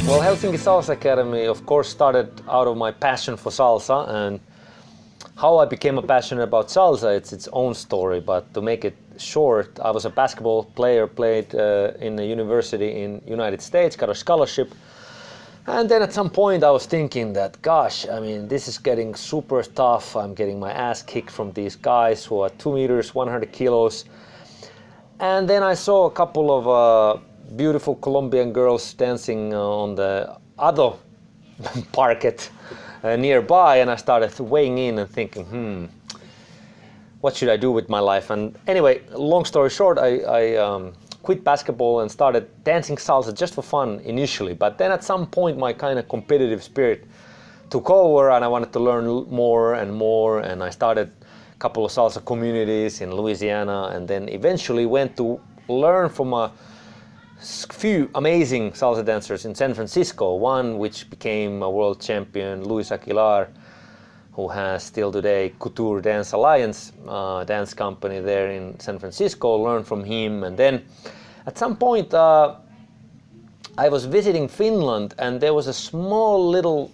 Well, Helsinki Salsa Academy, of course, started out of my passion for salsa, and how I became passionate about salsa, it's its own story. But to make it short, I was a basketball player, played in a university in United States, got a scholarship, and then at some point I was thinking that, gosh, I mean, this is getting super tough. I'm getting my ass kicked from these guys who are 2 meters, 100 kilos, and then I saw a couple of beautiful Colombian girls dancing on the other parquet nearby, and I started weighing in and thinking, what should I do with my life? And anyway, long story short, I quit basketball and started dancing salsa just for fun initially, but then at some point my kind of competitive spirit took over and I wanted to learn more and more, and I started a couple of salsa communities in Louisiana, and then eventually went to learn from a few amazing salsa dancers in San Francisco, one which became a world champion, Luis Aguilar, who has still today Couture Dance Alliance dance company there in San Francisco, learned from him. And then at some point I was visiting Finland, and there was a small little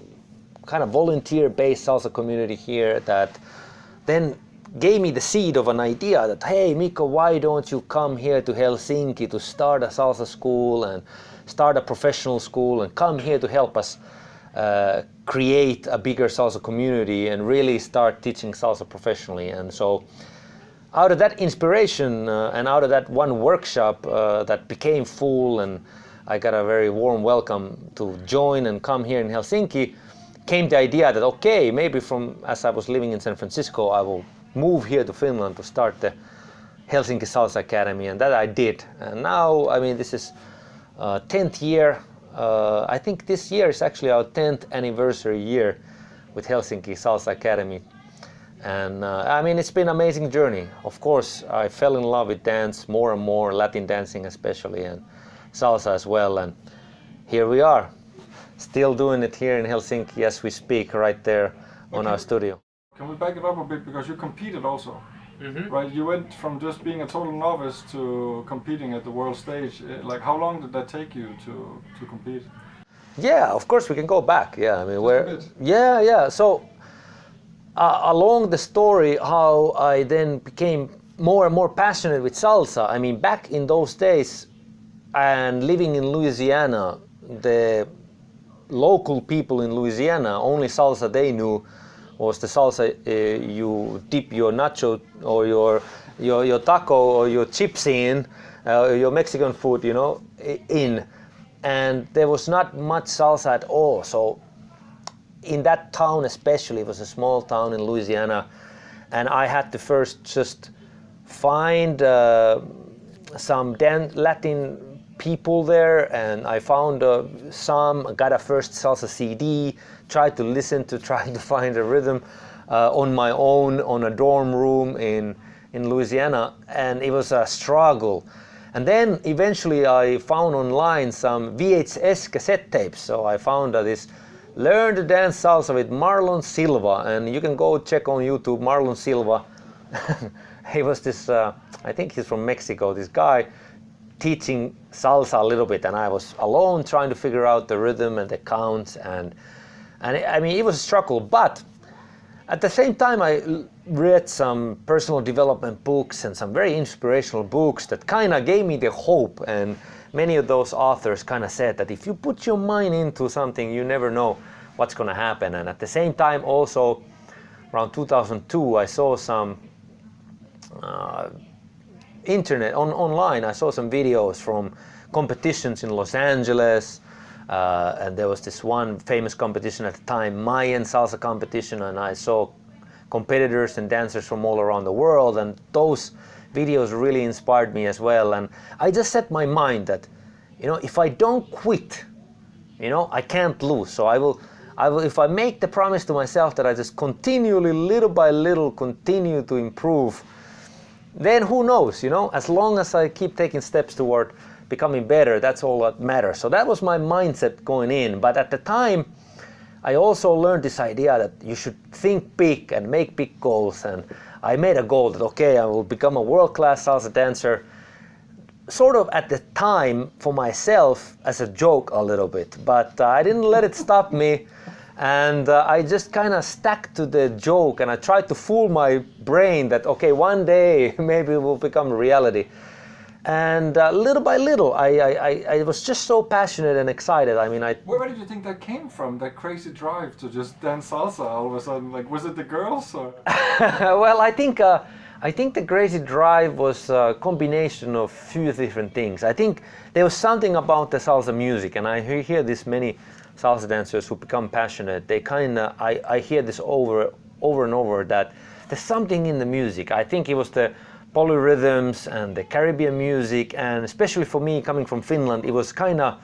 kind of volunteer-based salsa community here that then gave me the seed of an idea that, hey Mikko, why don't you come here to Helsinki to start a salsa school and start a professional school and come here to help us create a bigger salsa community and really start teaching salsa professionally. And so out of that inspiration and out of that one workshop that became full, and I got a very warm welcome to join and come here in Helsinki, came the idea that, okay, maybe as I was living in San Francisco, I will move here to Finland to start the Helsinki Salsa Academy, and that I did. And now, I mean, this is 10th year. I think this year is actually our 10th anniversary year with Helsinki Salsa Academy. And I mean, it's been an amazing journey. Of course, I fell in love with dance more and more, Latin dancing especially, and salsa as well. And here we are, still doing it here in Helsinki as we speak, right there on our studio. Can we back it up a bit, because you competed also, right? You went from just being a total novice to competing at the world stage. Like, how long did that take you to compete? Yeah, of course we can go back. Yeah, I mean, yeah. So along the story, how I then became more and more passionate with salsa. I mean, back in those days, and living in Louisiana, the local people in Louisiana, only salsa they knew was the salsa you dip your nacho or your taco or your chips in, your Mexican food, you know, in. And there was not much salsa at all. So in that town especially, it was a small town in Louisiana, and I had to first just find some Latin people there, and I found got a first salsa CD, tried to listen to, trying to find a rhythm on my own on a dorm room in Louisiana, and it was a struggle. And then eventually I found online some VHS cassette tapes, so I found this Learn to Dance Salsa with Marlon Silva, and you can go check on YouTube, Marlon Silva. He was this, I think he's from Mexico, this guy teaching salsa a little bit, and I was alone trying to figure out the rhythm and the counts, and I mean, it was a struggle. But at the same time, I read some personal development books and some very inspirational books that kind of gave me the hope. And many of those authors kind of said that if you put your mind into something, you never know what's going to happen. And at the same time, also around 2002, I saw some online, I saw some videos from competitions in Los Angeles, and there was this one famous competition at the time, Mayan salsa competition, and I saw competitors and dancers from all around the world, and those videos really inspired me as well. And I just set my mind that, you know, if I don't quit, you know, I can't lose. So I will, if I make the promise to myself that I just continually, little by little, continue to improve, then who knows, you know, as long as I keep taking steps toward becoming better, that's all that matters. So that was my mindset going in. But at the time, I also learned this idea that you should think big and make big goals. And I made a goal that, okay, I will become a world-class salsa dancer, sort of at the time for myself as a joke a little bit. But I didn't let it stop me. And I just kind of stuck to the joke, and I tried to fool my brain that, okay, one day maybe it will become reality. And little by little, I was just so passionate and excited. I mean, Where did you think that came from? That crazy drive to just dance salsa all of a sudden? Like, was it the girls? Or? Well, I think the crazy drive was a combination of few different things. I think there was something about the salsa music, and I hear this many salsa dancers who become passionate. They I hear this over and over that there's something in the music. I think it was the polyrhythms and the Caribbean music, and especially for me coming from Finland, it was kind of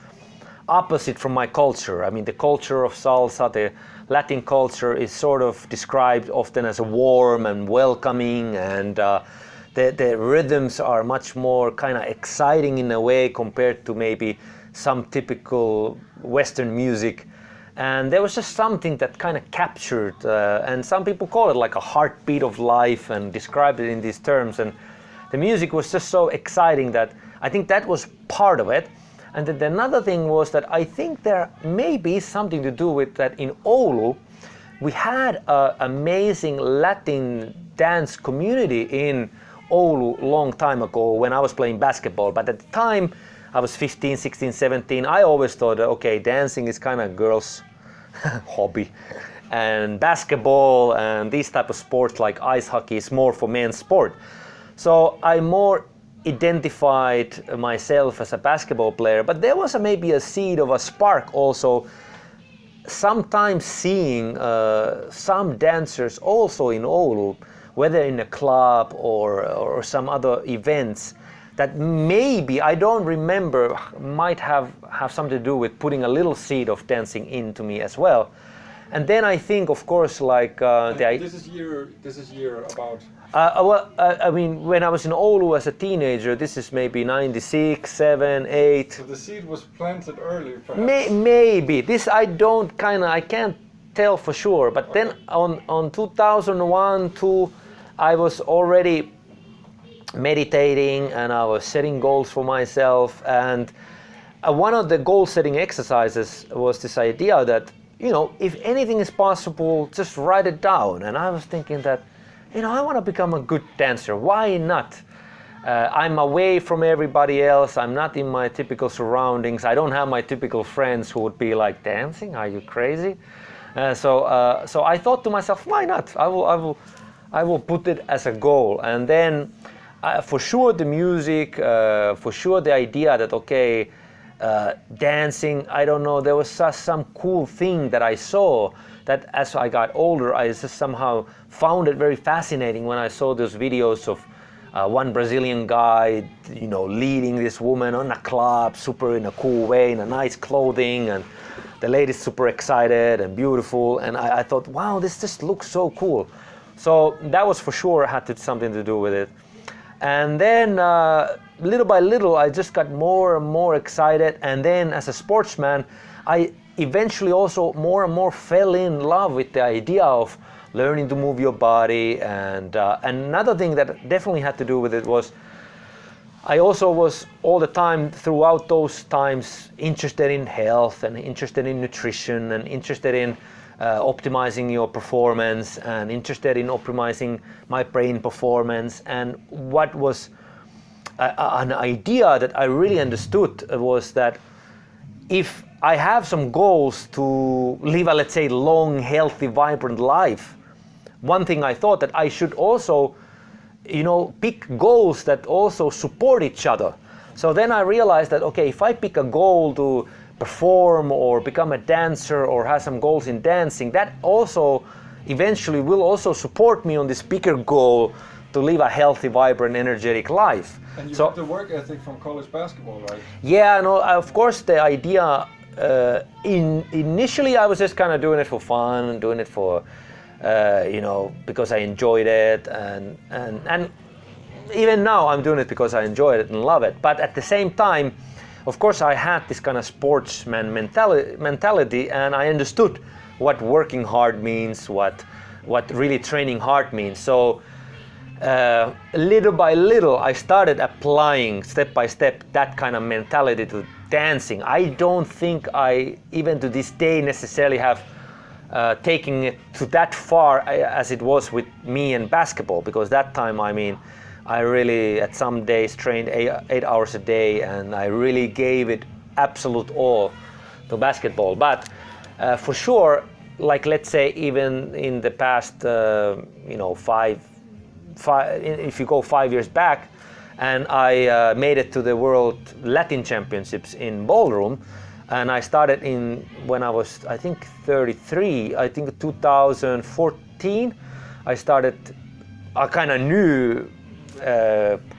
opposite from my culture. I mean, the culture of salsa, the Latin culture, is sort of described often as a warm and welcoming, and the rhythms are much more kind of exciting in a way compared to maybe some typical Western music. And there was just something that kind of captured, and some people call it like a heartbeat of life and describe it in these terms. And the music was just so exciting that I think that was part of it. And then another thing was that I think there may be something to do with that in Oulu, we had an amazing Latin dance community in Oulu long time ago when I was playing basketball. But at the time, I was 15, 16, 17. I always thought, okay, dancing is kind of girls' hobby, and basketball and these type of sports like ice hockey is more for men's sport. So I more identified myself as a basketball player, but there was maybe a seed of a spark also, sometimes seeing some dancers also in Oulu, whether in a club or some other events, that maybe, I don't remember, might have something to do with putting a little seed of dancing into me as well. And then I think, of course, like this is year about. I mean, when I was in Oulu as a teenager, this is maybe 96, 7, 8. So the seed was planted early, perhaps. Maybe this I can't tell for sure. But then on 2001, 2, I was already meditating and I was setting goals for myself, and one of the goal setting exercises was this idea that, you know, if anything is possible, just write it down. And I was thinking that, you know, I want to become a good dancer. Why not? I'm away from everybody else. I'm not in my typical surroundings. I don't have my typical friends who would be like, dancing? Are you crazy? So I thought to myself, why not? I will put it as a goal. And then for sure the music, for sure the idea that, okay, dancing, I don't know, there was some cool thing that I saw that as I got older, I just somehow found it very fascinating when I saw those videos of one Brazilian guy, you know, leading this woman on a club, super in a cool way, in a nice clothing, and the lady's super excited and beautiful, and I thought, wow, this just looks so cool. So that was for sure had something to do with it. And then little by little, I just got more and more excited. And then as a sportsman, I eventually also more and more fell in love with the idea of learning to move your body. And another thing that definitely had to do with it was I also was all the time throughout those times interested in health and interested in nutrition and interested in optimizing your performance and interested in optimizing my brain performance. And what was an idea that I really understood was that if I have some goals to live a, let's say, long, healthy, vibrant life, one thing I thought that I should also, you know, pick goals that also support each other. So then I realized that, okay, if I pick a goal to perform or become a dancer or have some goals in dancing, that also eventually will also support me on this bigger goal to live a healthy, vibrant, energetic life. And you got the work ethic from college basketball, right? Yeah, no, of course the idea, initially I was just kind of doing it for fun, doing it for, you know, because I enjoyed it, and even now I'm doing it because I enjoy it and love it. But at the same time, of course, I had this kind of sportsman mentality, and I understood what working hard means, what really training hard means. So little by little, I started applying step by step that kind of mentality to dancing. I don't think I, even to this day, necessarily have taking it to that far as it was with me and basketball, because that time, I mean, I really at some days trained 8 hours a day, and I really gave it absolute all to basketball. But for sure, like let's say even in the past, if you go 5 years back, and I made it to the World Latin Championships in ballroom, and I started when I was, I think, 33. I think 2014, I started a kind of new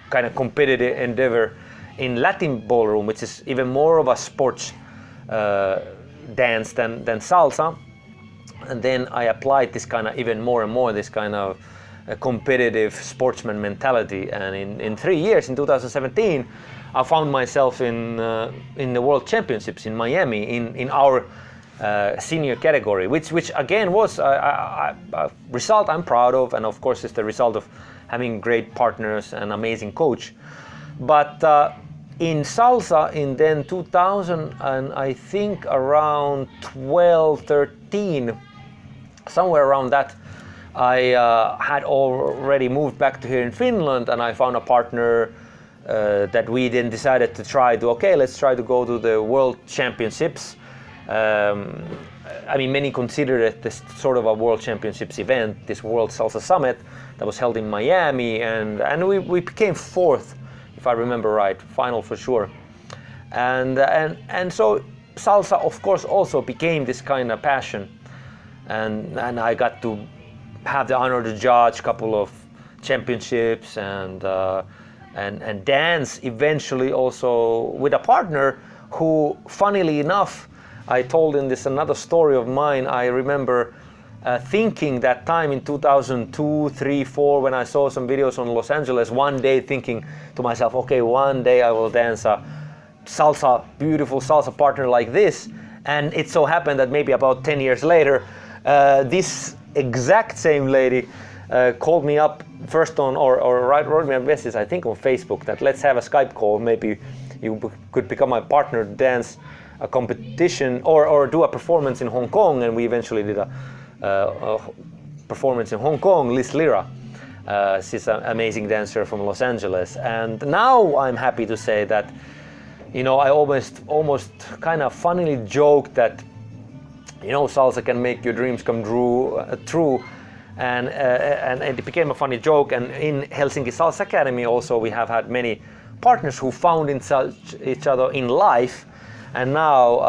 kind of competitive endeavor in Latin ballroom, which is even more of a sports dance than salsa. And then I applied this kind of even more and more, this kind of competitive sportsman mentality. And in 3 years, in 2017, I found myself in the World Championships in Miami in our senior category, which again was a result I'm proud of, and of course it's the result of having great partners and amazing coach. But in salsa in then 2000, and I think around 12, 13, somewhere around that, I had already moved back to here in Finland, and I found a partner that we then decided to let's try to go to the World Championships. I mean, many consider it this sort of a World Championships event, this World Salsa Summit that was held in Miami, and we became fourth, if I remember right, final for sure. And so salsa, of course, also became this kind of passion, and I got to have the honor to judge a couple of championships and dance eventually also with a partner who, funnily enough, I told in this another story of mine. I remember thinking that time in 2002, 3, 4, when I saw some videos on Los Angeles, one day thinking to myself, okay, one day I will dance a beautiful salsa partner like this. And it so happened that maybe about 10 years later, this exact same lady called me up first wrote me a message, I think on Facebook, that let's have a Skype call. Maybe you could become my partner to dance a competition or do a performance in Hong Kong. And we eventually did a performance in Hong Kong. Liz Lira, she's an amazing dancer from Los Angeles. And now I'm happy to say that, I almost kind of funnily joked that, salsa can make your dreams come true, and it became a funny joke. And in Helsinki Salsa Academy also we have had many partners who found each other in life, and now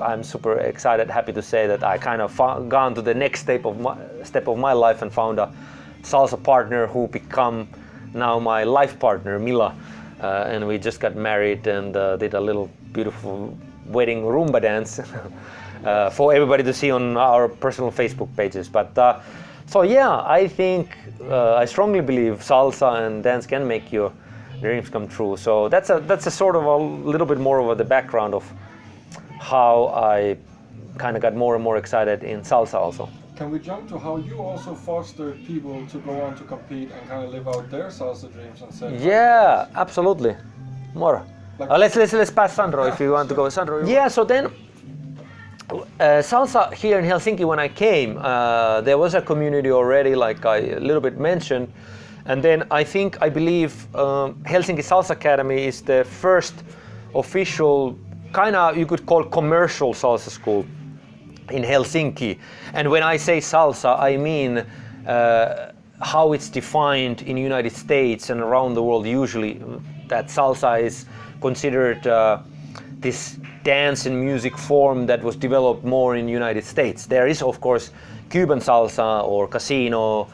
I'm super excited, happy to say that I kind of gone to the next step of my life and found a salsa partner who become now my life partner, Mila, and we just got married and did a little beautiful wedding rumba dance. For everybody to see on our personal Facebook pages. But so yeah, I think I strongly believe salsa and dance can make your dreams come true. So that's a sort of a little bit more of the background of how I kind of got more and more excited in salsa also. Can we jump to how you also foster people to go on to compete and kind of live out their salsa dreams and say? Yeah, absolutely. More. Let's pass Sandro if you want to go. Sandro. Yeah. So then. Salsa here in Helsinki, when I came, there was a community already, like I a little bit mentioned, and then I believe Helsinki Salsa Academy is the first official, kind of you could call commercial salsa school in Helsinki. And when I say salsa, I mean how it's defined in the United States and around the world. Usually, that salsa is considered this dance and music form that was developed more in the United States. There is, of course, Cuban salsa or casino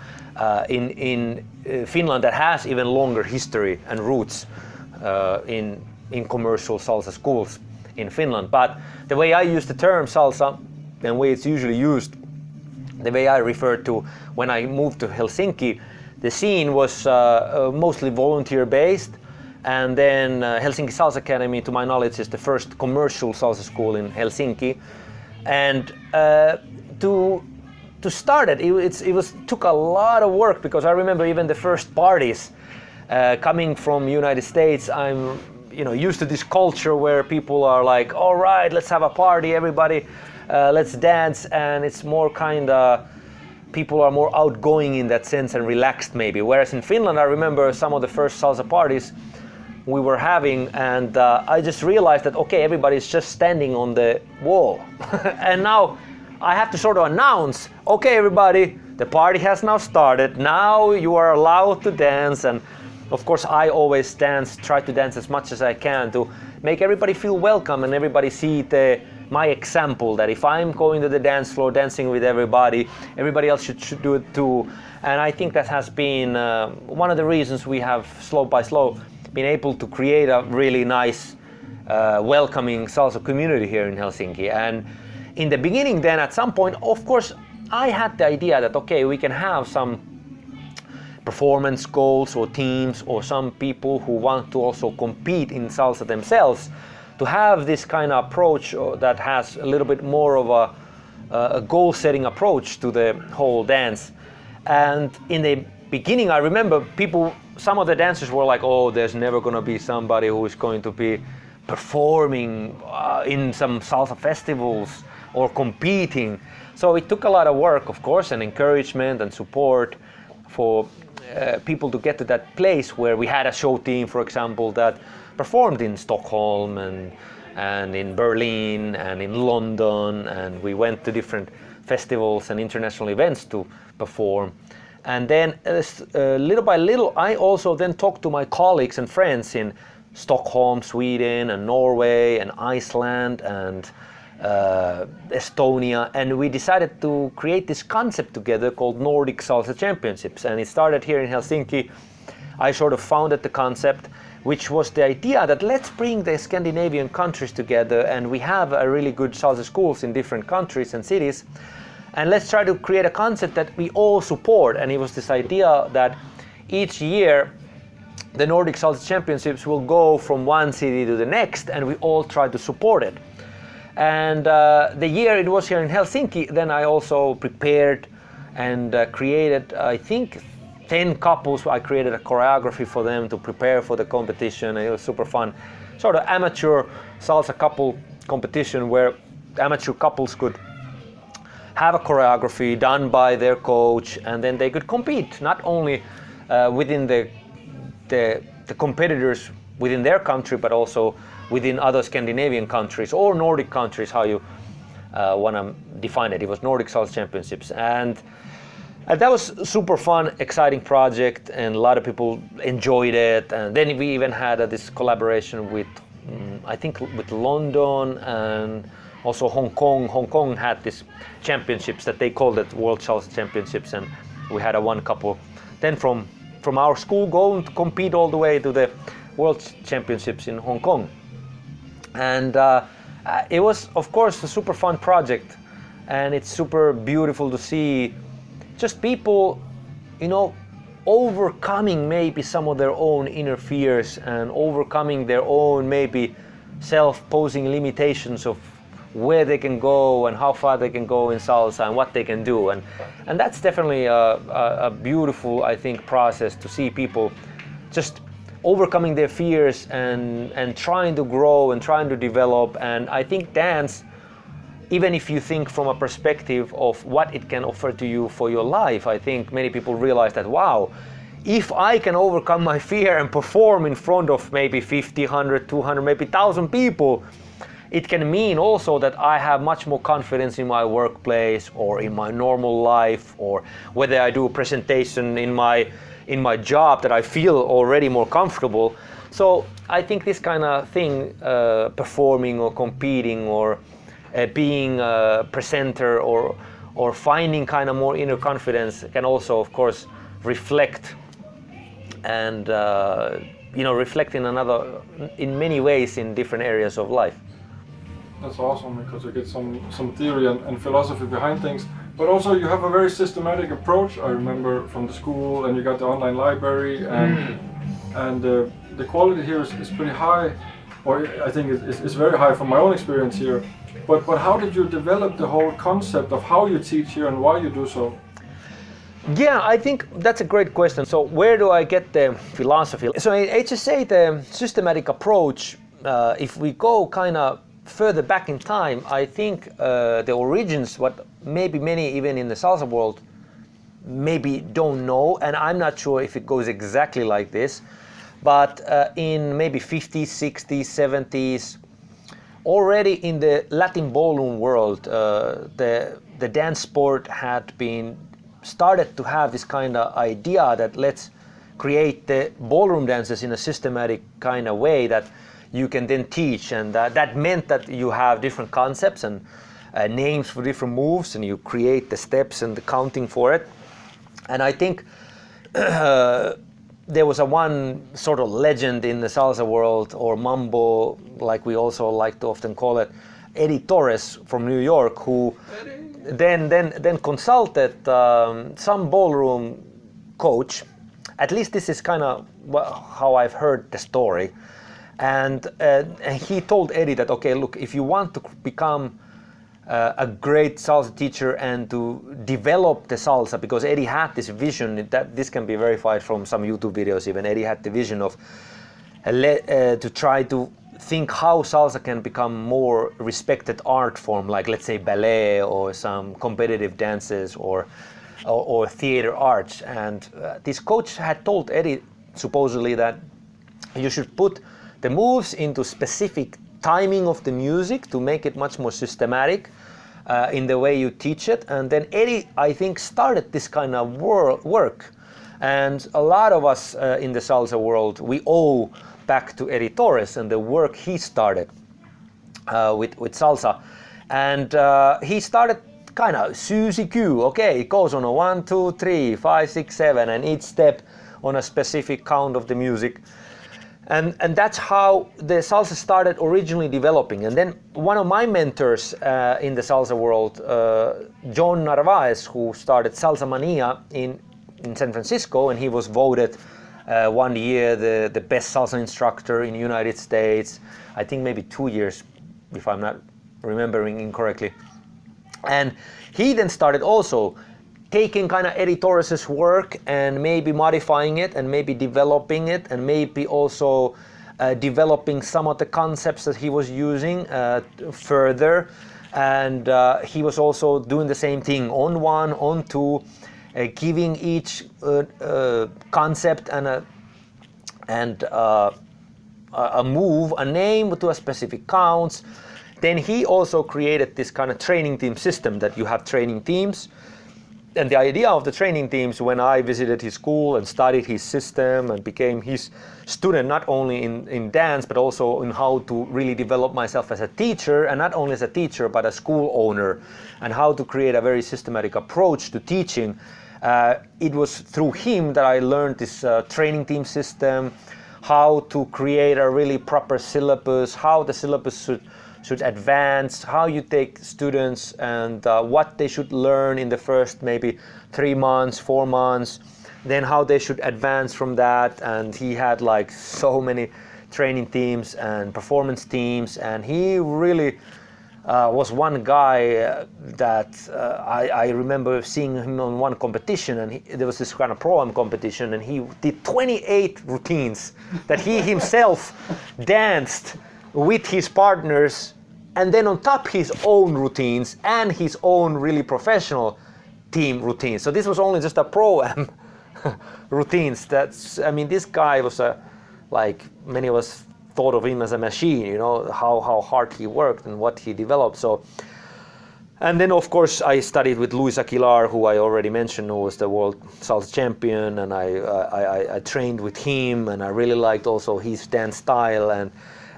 in Finland that has even longer history and roots in commercial salsa schools in Finland. But the way I use the term salsa and the way it's usually used, the way I refer to when I moved to Helsinki, the scene was mostly volunteer-based. And then Helsinki Salsa Academy, to my knowledge, is the first commercial salsa school in Helsinki. And to start it, took a lot of work, because I remember even the first parties coming from United States. I'm used to this culture where people are like, all right, let's have a party, everybody, let's dance, and it's more kind of, people are more outgoing in that sense and relaxed maybe. Whereas in Finland, I remember some of the first salsa parties we were having, and I just realized that, okay, everybody's just standing on the wall. And now I have to sort of announce, okay, everybody, the party has now started. Now you are allowed to dance. And of course, I always try to dance as much as I can to make everybody feel welcome and everybody see my example, that if I'm going to the dance floor dancing with everybody else should do it too. And I think that has been one of the reasons we have slow by slow been able to create a really nice, welcoming salsa community here in Helsinki. And in the beginning then, at some point, of course, I had the idea that, okay, we can have some performance goals or teams or some people who want to also compete in salsa themselves, to have this kind of approach that has a little bit more of a goal-setting approach to the whole dance. And in the beginning, I remember some of the dancers were like, oh, there's never going to be somebody who is going to be performing in some salsa festivals or competing. So it took a lot of work, of course, and encouragement and support for people to get to that place where we had a show team, for example, that performed in Stockholm and in Berlin and in London, and we went to different festivals and international events to perform. And then little by little, I also then talked to my colleagues and friends in Stockholm, Sweden, and Norway, and Iceland, and Estonia, and we decided to create this concept together called Nordic Salsa Championships. And it started here in Helsinki. I sort of founded the concept, which was the idea that let's bring the Scandinavian countries together, and we have a really good salsa schools in different countries and cities, and let's try to create a concept that we all support. And it was this idea that each year the Nordic Salsa Championships will go from one city to the next, and we all try to support it. And the year it was here in Helsinki, then I also prepared and created, I think, 10 couples. I created a choreography for them to prepare for the competition, and it was super fun. Sort of amateur salsa couple competition where amateur couples could have a choreography done by their coach, and then they could compete not only within the competitors within their country, but also within other Scandinavian countries or Nordic countries, how you want to define it. It was Nordic Salsa Championships, and that was super fun, exciting project, and a lot of people enjoyed it. And then we even had this collaboration with, I think, with London and also Hong Kong. Hong Kong had this championships that they called it World Salsa Championships, and we had one couple then from our school going to compete all the way to the World Championships in Hong Kong. And it was, of course, a super fun project, and it's super beautiful to see just people, overcoming maybe some of their own inner fears and overcoming their own maybe self-posing limitations of where they can go and how far they can go in salsa and what they can do. And that's definitely a beautiful, I think, process to see people just overcoming their fears and trying to grow and trying to develop. And I think dance, even if you think from a perspective of what it can offer to you for your life, I think many people realize that, wow, if I can overcome my fear and perform in front of maybe 50, 100, 200, maybe 1,000 people, it can mean also that I have much more confidence in my workplace or in my normal life, or whether I do a presentation in my job that I feel already more comfortable. So I think this kind of thing, performing or competing or being a presenter or finding kind of more inner confidence can also, of course, reflect and reflect in many ways in different areas of life. That's awesome, because you get some theory and philosophy behind things, but also you have a very systematic approach. I remember from the school, and you got the online library, and the quality here is pretty high, or I think it's very high from my own experience here. But how did you develop the whole concept of how you teach here and why you do so? Yeah, I think that's a great question. So where do I get the philosophy? So in HSA, the systematic approach, if we go kind of further back in time, I think the origins, what maybe many even in the salsa world maybe don't know, and I'm not sure if it goes exactly like this, but in maybe 50s, 60s, 70s, already in the Latin ballroom world, the dance sport had been started to have this kind of idea that let's create the ballroom dances in a systematic kind of way that you can then teach, and that meant that you have different concepts and names for different moves, and you create the steps and the counting for it. And I think there was a one sort of legend in the salsa world, or mambo, like we also like to often call it, Eddie Torres from New York, who then consulted some ballroom coach. At least this is kind of how I've heard the story. And he told Eddie that, okay, look, if you want to become a great salsa teacher and to develop the salsa, because Eddie had this vision, that this can be verified from some YouTube videos even, Eddie had the vision of to try to think how salsa can become more respected art form, like let's say ballet or some competitive dances or theater arts. And this coach had told Eddie supposedly that you should put the moves into specific timing of the music to make it much more systematic in the way you teach it. And then Eddie, I think, started this kind of work. And a lot of us in the salsa world, we owe back to Eddie Torres and the work he started with salsa. And he started kind of Suzy Q. Okay, it goes on a 1, 2, 3, 5, 6, 7, and each step on a specific count of the music. And that's how the salsa started originally developing. And then one of my mentors in the salsa world, John Narvaez, who started Salsa Mania in San Francisco, and he was voted one year the best salsa instructor in the United States. I think maybe 2 years, if I'm not remembering incorrectly. And he then started also taking kind of Eddie Torres's work and maybe modifying it and maybe developing it and maybe also developing some of the concepts that he was using further. And he was also doing the same thing on 1, on 2, giving each concept and a move, a name to a specific counts. Then he also created this kind of training team system that you have training teams. And the idea of the training teams, when I visited his school and studied his system and became his student, not only in dance, but also in how to really develop myself as a teacher, and not only as a teacher, but a school owner, and how to create a very systematic approach to teaching. It was through him that I learned this training team system, how to create a really proper syllabus, how the syllabus should advance, how you take students and what they should learn in the first maybe 3 months, 4 months, then how they should advance from that. And he had like so many training teams and performance teams, and he really was one guy that I remember seeing him on one competition, and there was this kind of pro-am competition, and he did 28 routines that he himself danced with his partners, and then on top his own routines and his own really professional team routines. So this was only just a pro-am routines. I mean, this guy was like many of us thought of him as a machine, you know, how hard he worked and what he developed. So, and then of course I studied with Luis Aguilar, who I already mentioned, who was the world salsa champion, and I trained with him, and I really liked also his dance style.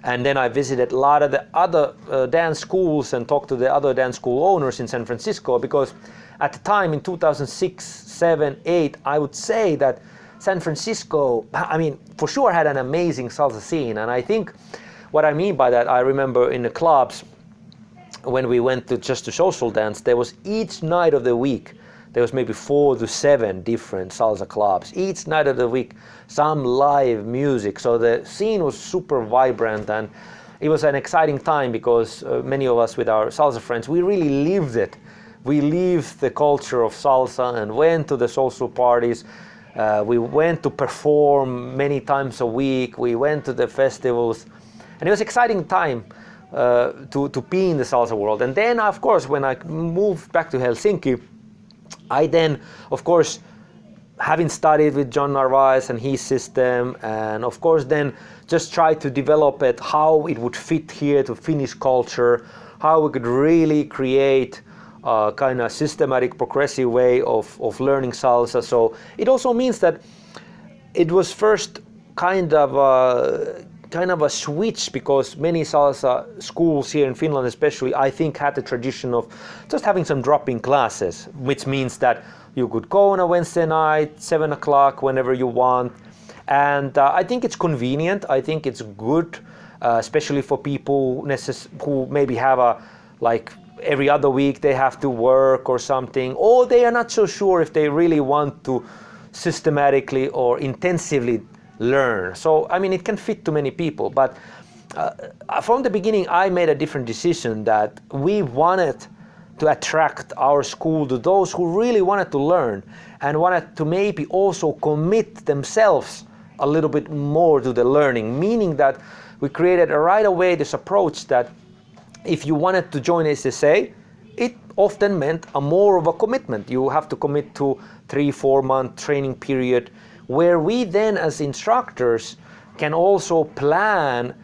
And then I visited a lot of the other dance schools and talked to the other dance school owners in San Francisco, because at the time in 2006, 7, 8, I would say that San Francisco, I mean, for sure had an amazing salsa scene. And I think what I mean by that, I remember in the clubs when we went to social dance, there was each night of the week, there was maybe 4 to 7 different salsa clubs. Each night of the week, some live music. So the scene was super vibrant, it was an exciting time because many of us with our salsa friends, we really lived it. We lived the culture of salsa and went to the social parties. We went to perform many times a week. We went to the festivals, and it was an exciting time to be in the salsa world. And then, of course, when I moved back to Helsinki, I then, of course, having studied with John Narvaez and his system, and of course then just try to develop it, how it would fit here to Finnish culture, how we could really create a kind of systematic, progressive way of learning salsa. So it also means that it was first kind of a switch, because many salsa schools here in Finland especially, I think, had the tradition of just having some drop-in classes, which means that you could go on a Wednesday night, 7 o'clock, whenever you want. And I think it's convenient. I think it's good, especially for people who maybe have like every other week they have to work or something, or they are not so sure if they really want to systematically or intensively learn. So, I mean, it can fit to many people. But from the beginning, I made a different decision, that we wanted to attract our school to those who really wanted to learn and wanted to maybe also commit themselves a little bit more to the learning, meaning that we created right away this approach that if you wanted to join SSA, it often meant more of a commitment. You have to commit to 3-4 month training period, where we then as instructors can also plan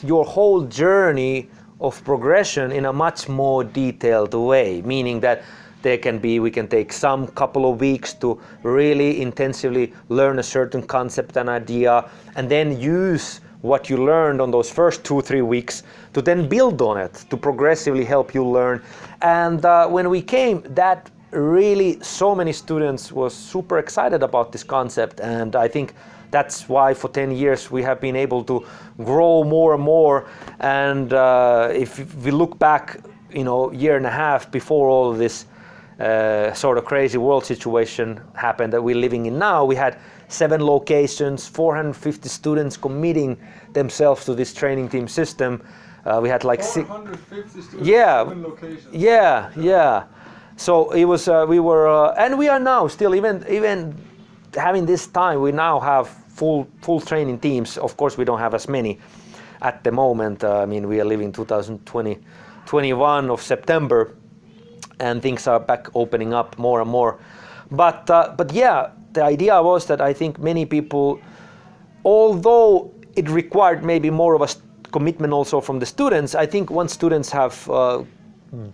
your whole journey of progression in a much more detailed way, meaning that we can take some couple of weeks to really intensively learn a certain concept and idea, and then use what you learned on those first 2-3 weeks to then build on it, to progressively help you learn. And when we came, that really so many students was super excited about this concept, and I think that's why for 10 years we have been able to grow more and more. And if we look back, year and a half before all of this sort of crazy world situation happened that we're living in now, we had 7 locations, 450 students committing themselves to this training team system. We had like 450 students, yeah, 7 locations. Yeah. So it was, we were, and we are now still, even having this time, we now have full training teams. Of course, we don't have as many at the moment. I mean, we are living 2021 of September, and things are back opening up more and more. But yeah, the idea was that I think many people, although it required maybe more of a commitment also from the students, I think once students have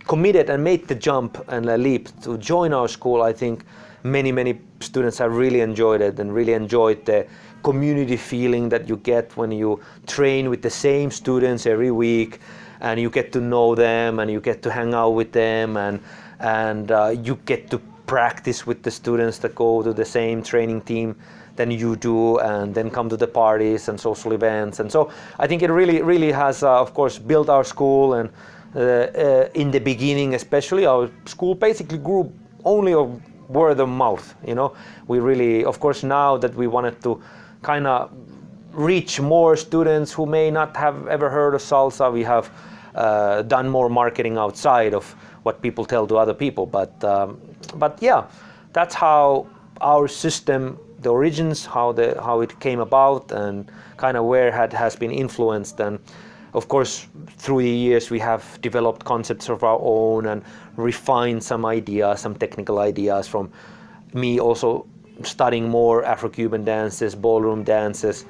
committed and made the jump and a leap to join our school, I think many students have really enjoyed it and really enjoyed the community feeling that you get when you train with the same students every week, and you get to know them and you get to hang out with them, and you get to practice with the students that go to the same training team than you do, and then come to the parties and social events. And so I think it really has of course built our school. And in the beginning especially, our school basically grew only of word of mouth. We really, of course, now that we wanted to kind of reach more students who may not have ever heard of salsa, we have done more marketing outside of what people tell to other people. But yeah, that's how our system, the origins, how it came about, and kind of where it has been influenced. And of course, through the years, we have developed concepts of our own and refined some ideas, some technical ideas from me also studying more Afro-Cuban dances, ballroom dances,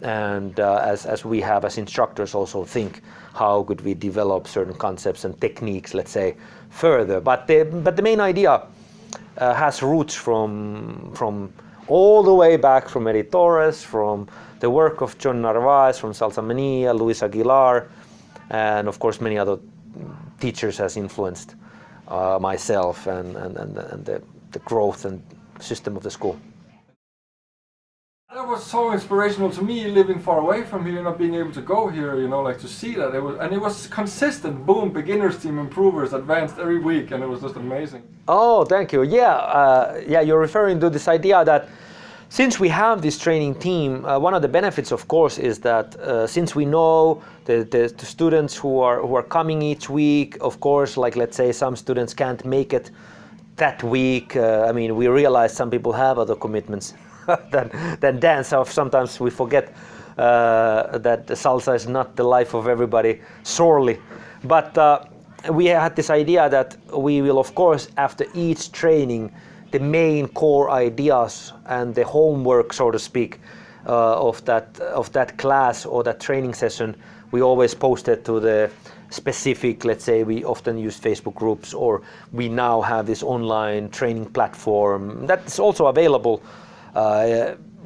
and as we have as instructors also think how could we develop certain concepts and techniques, let's say, further. But the main idea has roots from all the way back from Eddie Torres, from the work of John Narvaez, from Salsa Mania, Luis Aguilar, and of course many other teachers has influenced myself and the growth and system of the school. That was so inspirational to me, living far away from here, not being able to go here, like to see that. It was consistent, boom, beginners team, improvers, advanced every week, and it was just amazing. Oh, thank you. Yeah, you're referring to this idea that since we have this training team, one of the benefits, of course, is that since we know the students who are coming each week, of course, like let's say some students can't make it that week. I mean, we realize some people have other commitments than dance. So sometimes we forget that the salsa is not the life of everybody sorely. But we had this idea that we will, of course, after each training, the main core ideas and the homework, so to speak, of that class or that training session, we always post it to the specific, let's say we often use Facebook groups, or we now have this online training platform that's also available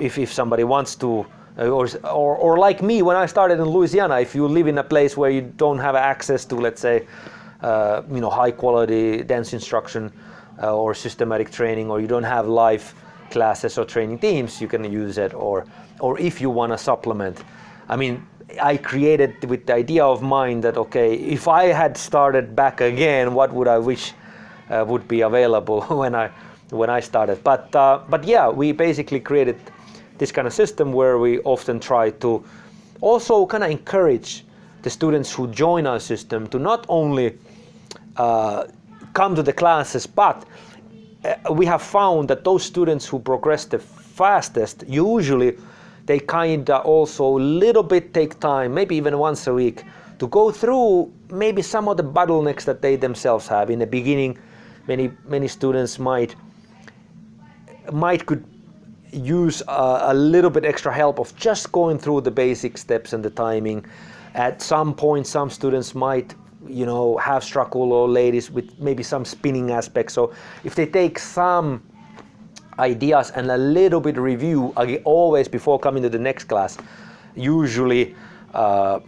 if somebody wants to, or like me when I started in Louisiana, if you live in a place where you don't have access to, let's say, high quality dance instruction, or systematic training, or you don't have live classes or training teams, you can use it, or if you want to supplement. I mean, I created with the idea of mine that, okay, if I had started back again, what would I wish would be available when I started. But yeah, we basically created this kind of system where we often try to also kind of encourage the students who join our system to not only come to the classes, but we have found that those students who progress the fastest, usually they kind of also a little bit take time, maybe even once a week, to go through maybe some of the bottlenecks that they themselves have. In the beginning, many students might could use a little bit extra help of just going through the basic steps and the timing. At some point, some students might have struggle, or ladies with maybe some spinning aspects. So if they take some ideas and a little bit review always before coming to the next class, usually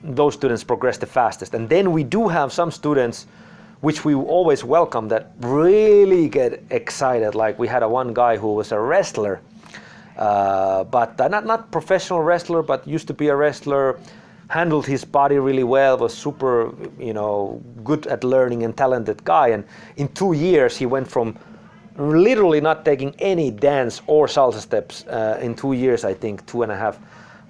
those students progress the fastest. And then we do have some students which we always welcome that really get excited. Like we had one guy who was a wrestler, but not professional wrestler, but used to be a wrestler, handled his body really well, was super, good at learning and talented guy. And in 2 years, he went from literally not taking any dance or salsa steps. In 2 years, I think 2.5,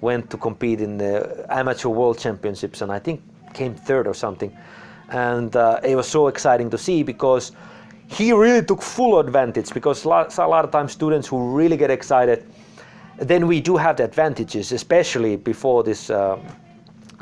went to compete in the amateur world championships, and I think came third or something. And it was so exciting to see, because he really took full advantage, because a lot of times students who really get excited, then we do have the advantages, especially before this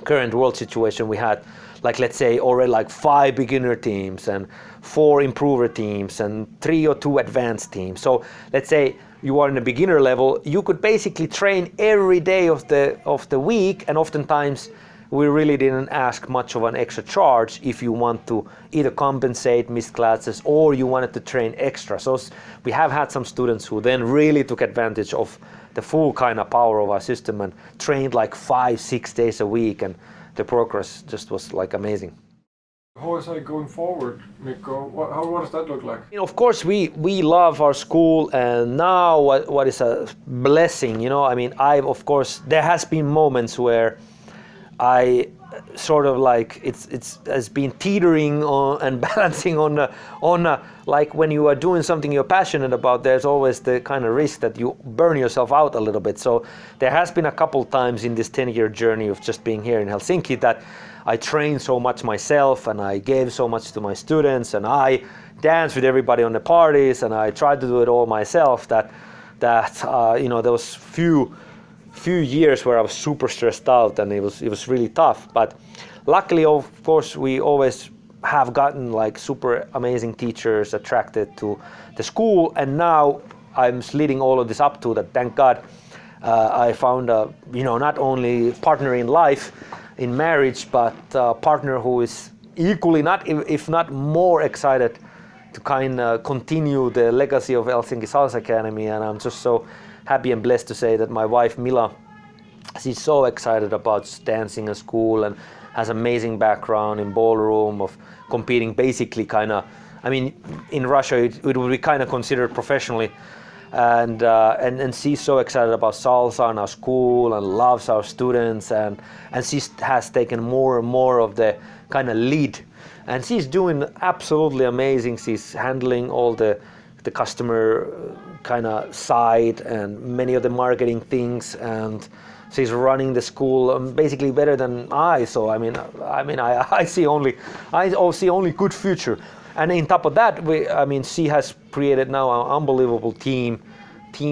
current world situation. We had, like, let's say already like 5 beginner teams and 4 improver teams and 3 or 2 advanced teams. So let's say you are in a beginner level, you could basically train every day of the week, and oftentimes we really didn't ask much of an extra charge if you want to either compensate missed classes or you wanted to train extra. So we have had some students who then really took advantage of the full kind of power of our system and trained like 5-6 days a week, and the progress just was like amazing. How is that going forward, Mikko? What does that look like? Of course, we love our school, and now what is a blessing, I mean, of course, there has been moments where I sort of like it's has been teetering on and balancing on like when you are doing something you're passionate about, there's always the kind of risk that you burn yourself out a little bit. So there has been a couple times in this 10-year journey of just being here in Helsinki that I trained so much myself, and I gave so much to my students, and I danced with everybody on the parties, and I tried to do it all myself, that there was few years where I was super stressed out, and it was really tough. But luckily, of course, we always have gotten like super amazing teachers attracted to the school, and now I'm leading all of this up to that. Thank God, I found a not only partner in life, in marriage, but a partner who is equally, not if not more excited to kind of continue the legacy of Helsinki Salsa Academy. And I'm just so happy and blessed to say that my wife Mila, she's so excited about dancing at school and has amazing background in ballroom of competing basically kind of, I mean, in Russia it would be kind of considered professionally, and she's so excited about salsa and our school and loves our students, and she has taken more and more of the kind of lead, and she's doing absolutely amazing. She's handling all the the customer kind of side and many of the marketing things, and she's running the school basically better than I. So I see only good future. And in top of that, she has created now an unbelievable team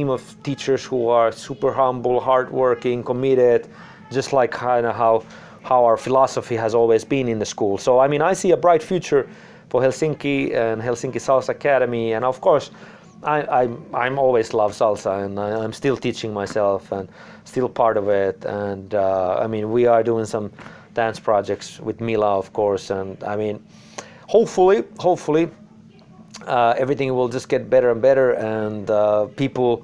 of teachers who are super humble, hardworking, committed, just like kind of how our philosophy has always been in the school. So I see a bright future for Helsinki and Helsinki Salsa Academy, and of course I'm always love salsa, and I'm still teaching myself and still part of it. And we are doing some dance projects with Mila, of course, and hopefully everything will just get better and better, and people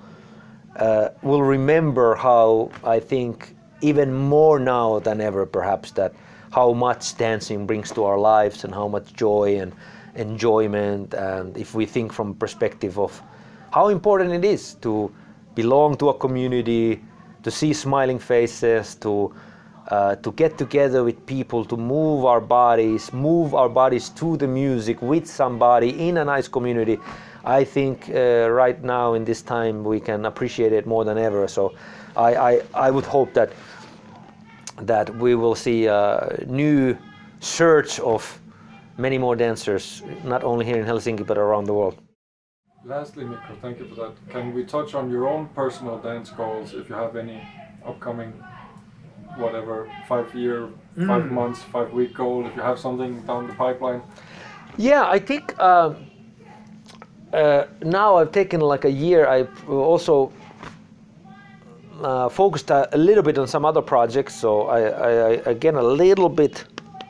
will remember how, I think, even more now than ever perhaps, that how much dancing brings to our lives and how much joy and enjoyment. And if we think from perspective of how important it is to belong to a community, to see smiling faces, to get together with people, to move our bodies to the music with somebody in a nice community, I think right now in this time we can appreciate it more than ever. So I would hope that we will see a new surge of many more dancers, not only here in Helsinki but around the world. Lastly, Mikko, thank you for that. Can we touch on your own personal dance goals, if you have any upcoming, whatever, 5 months, 5-week goal, if you have something down the pipeline? Yeah, I think now I've taken like a year. I've also focused a little bit on some other projects, so I again a little bit.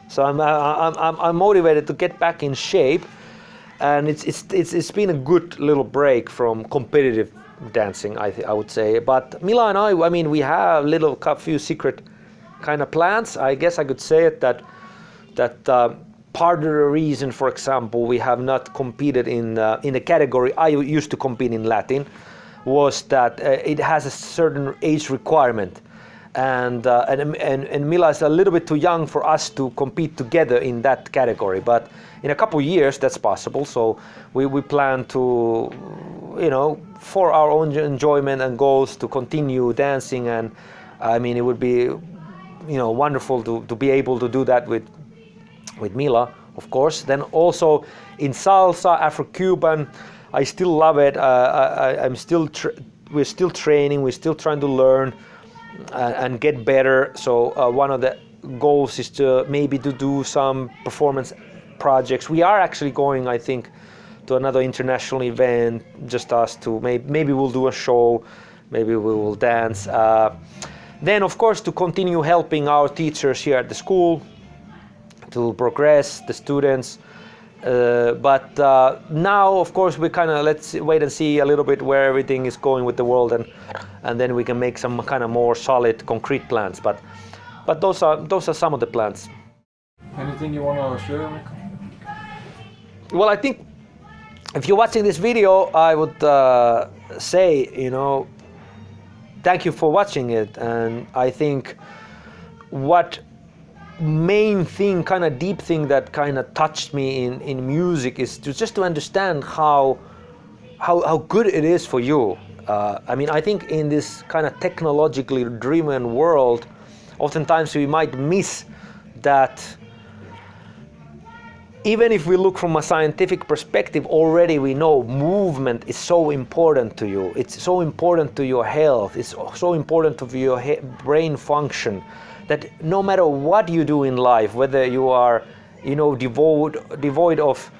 So I'm motivated to get back in shape, and it's been a good little break from competitive dancing, I would say. But Mila and I mean, we have a few secret kind of plans. I guess I could say it that part of the reason, for example, we have not competed in the category I used to compete in, Latin, was that it has a certain age requirement, and Mila is a little bit too young for us to compete together in that category. But in a couple of years that's possible. So we plan to, for our own enjoyment and goals, to continue dancing, and it would be wonderful to be able to do that with Mila, of course. Then also in salsa, Afro-Cuban, I still love it. We're still training. We're still trying to learn and get better. So one of the goals is to do some performance projects. We are actually going, I think, to another international event. Just us two. Maybe we'll do a show. Maybe we will dance. Then, of course, to continue helping our teachers here at the school to progress the students. But now, of course, we kind of let's wait and see a little bit where everything is going with the world, and then we can make some kind of more solid, concrete plans. But those are some of the plans. Anything you want to share, Mikko? Well, I think if you're watching this video, I would say, thank you for watching it. And I think what main thing, kind of deep thing that kind of touched me in music is to understand how good it is for you. I think in this kind of technologically driven world, oftentimes we might miss that. Even if we look from a scientific perspective, already we know movement is so important to you. It's so important to your health. It's so important to your brain function, that no matter what you do in life, whether you are, devoid of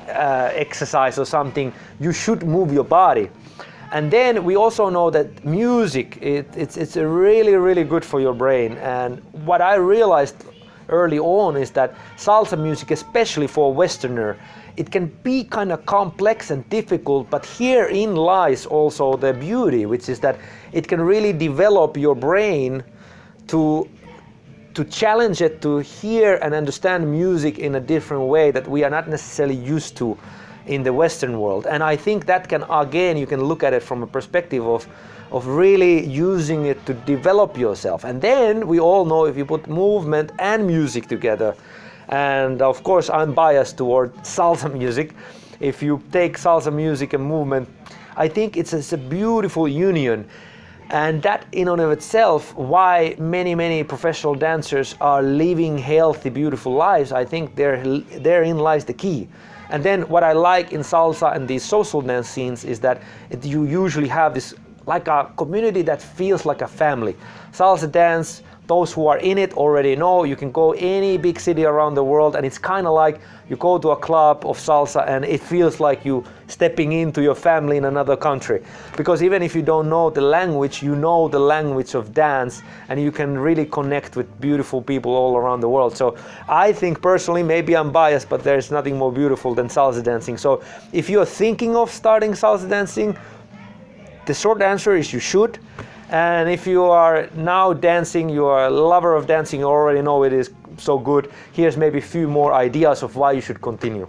exercise or something, you should move your body. And then we also know that music, it's really, really good for your brain. And what I realized early on is that salsa music, especially for a Westerner, it can be kind of complex and difficult, but herein lies also the beauty, which is that it can really develop your brain to challenge it to hear and understand music in a different way that we are not necessarily used to in the Western world. And I think that can, again, you can look at it from a perspective of really using it to develop yourself. And then we all know if you put movement and music together, and of course I'm biased toward salsa music, if you take salsa music and movement, I think it's a beautiful union. And that in and of itself, why many professional dancers are living healthy, beautiful lives, I think therein lies the key. And then what I like in salsa and these social dance scenes is that you usually have this like a community that feels like a family. Salsa dance, those who are in it already know, you can go any big city around the world and it's kind of like you go to a club of salsa and it feels like you stepping into your family in another country. Because even if you don't know the language, you know the language of dance and you can really connect with beautiful people all around the world. So I think personally, maybe I'm biased, but there's nothing more beautiful than salsa dancing. So if you're thinking of starting salsa dancing, the short answer is you should. And if you are now dancing, you are a lover of dancing, you already know it is so good. Here's maybe a few more ideas of why you should continue.